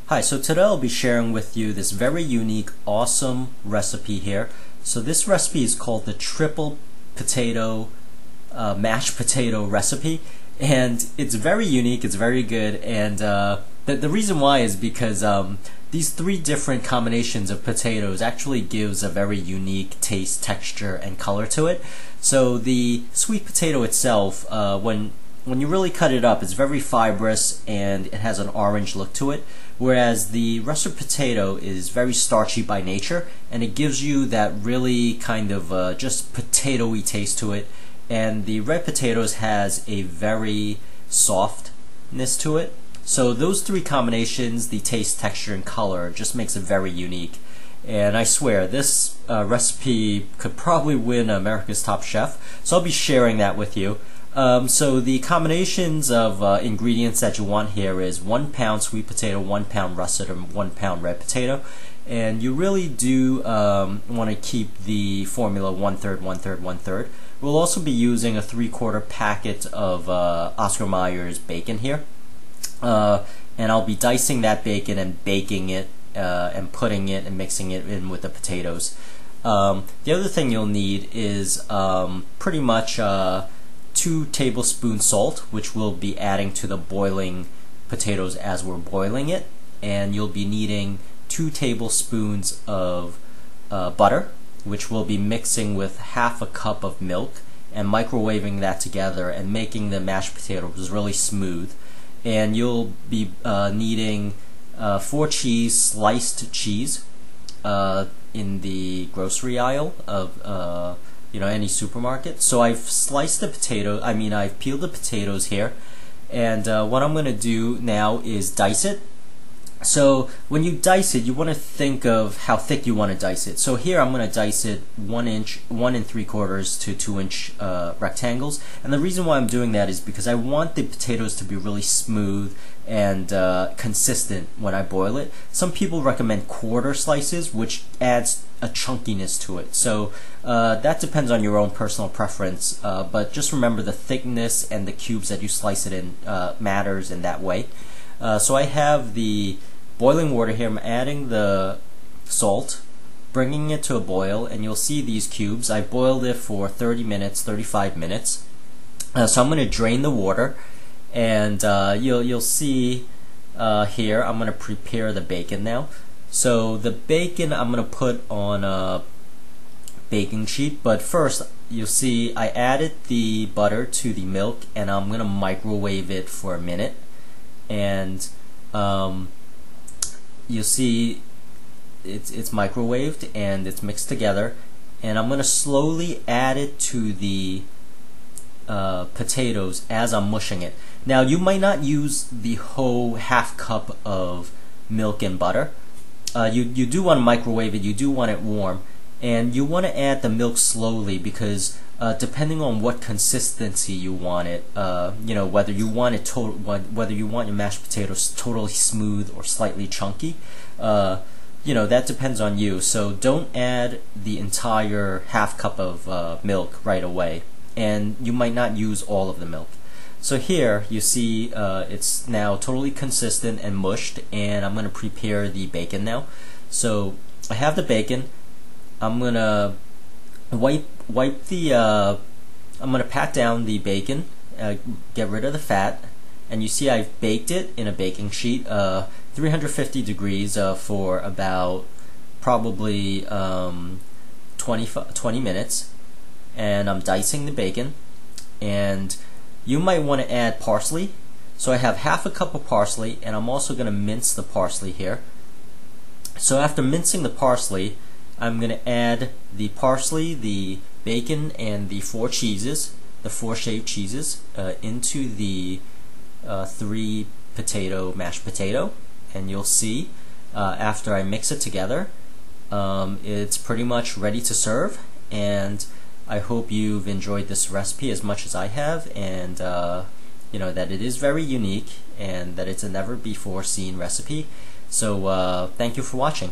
Hi, so today I'll be sharing with you this very unique, awesome recipe here. So this recipe is called the triple potato mashed potato recipe, and it's very unique, it's very good, and the reason why is because these three different combinations of potatoes actually gives a very unique taste, texture, and color to it. So the sweet potato itself, when you really cut it up, it's very fibrous and it has an orange look to it, whereas the russet potato is very starchy by nature, and it gives you that really kind of just potato-y taste to it. And the red potatoes has a very softness to it. So those three combinations, the taste, texture, and color, just makes it very unique. And I swear, this recipe could probably win America's Top Chef, so I'll be sharing that with you. So the combinations of ingredients that you want here is 1 pound sweet potato, 1 pound russet, and 1 pound red potato. And you really do want to keep the formula 1/3, 1/3, 1/3. We'll also be using a 3/4 packet of Oscar Mayer's bacon here. And I'll be dicing that bacon and baking it and putting it and mixing it in with the potatoes. The other thing you'll need is pretty much 2 tablespoons salt, which we'll be adding to the boiling potatoes as we're boiling it. And you'll be needing 2 tablespoons of butter, which we'll be mixing with half a cup of milk and microwaving that together and making the mashed potatoes really smooth. And you'll be needing 4 sliced cheese in the grocery aisle of any supermarket. So I've sliced the potato, I've peeled the potatoes here, and what I'm going to do now is dice it. So when you dice it, you want to think of how thick you want to dice it. So here I'm going to dice it 1 3/4 to 2 inch rectangles, and the reason why I'm doing that is because I want the potatoes to be really smooth and consistent when I boil it. Some people recommend quarter slices, which adds a chunkiness to it. So that depends on your own personal preference, but just remember the thickness and the cubes that you slice it in matters in that way. So I have the boiling water here. I'm adding the salt, bringing it to a boil, and you'll see these cubes. I boiled it for 30 minutes, 35 minutes. So I'm going to drain the water, and you'll see here I'm going to prepare the bacon now. So the bacon I'm going to put on a baking sheet, but first you'll see I added the butter to the milk, and I'm going to microwave it for a minute. And you'll see it's microwaved and it's mixed together, and I'm going to slowly add it to the potatoes as I'm mushing it. Now you might not use the whole half cup of milk and butter. You do want to microwave it, you do want it warm, and you want to add the milk slowly because depending on what consistency you want it, whether you want your mashed potatoes totally smooth or slightly chunky, that depends on you. So don't add the entire half cup of milk right away, and you might not use all of the milk. So here you see it's now totally consistent and mushed, and I'm going to prepare the bacon now. So I have the bacon. I'm going to wipe the I'm going to pat down the bacon, get rid of the fat, and you see I've baked it in a baking sheet 350 degrees for about probably 20 minutes, and I'm dicing the bacon. And you might want to add parsley. So I have half a cup of parsley, and I'm also going to mince the parsley here. So after mincing the parsley, I'm going to add the parsley, the bacon, and the 4 cheeses, the 4 shaved cheeses, into the 3 potato mashed potato. And you'll see after I mix it together, it's pretty much ready to serve. And I hope you've enjoyed this recipe as much as I have, and that it is very unique and that it's a never before seen recipe. So thank you for watching.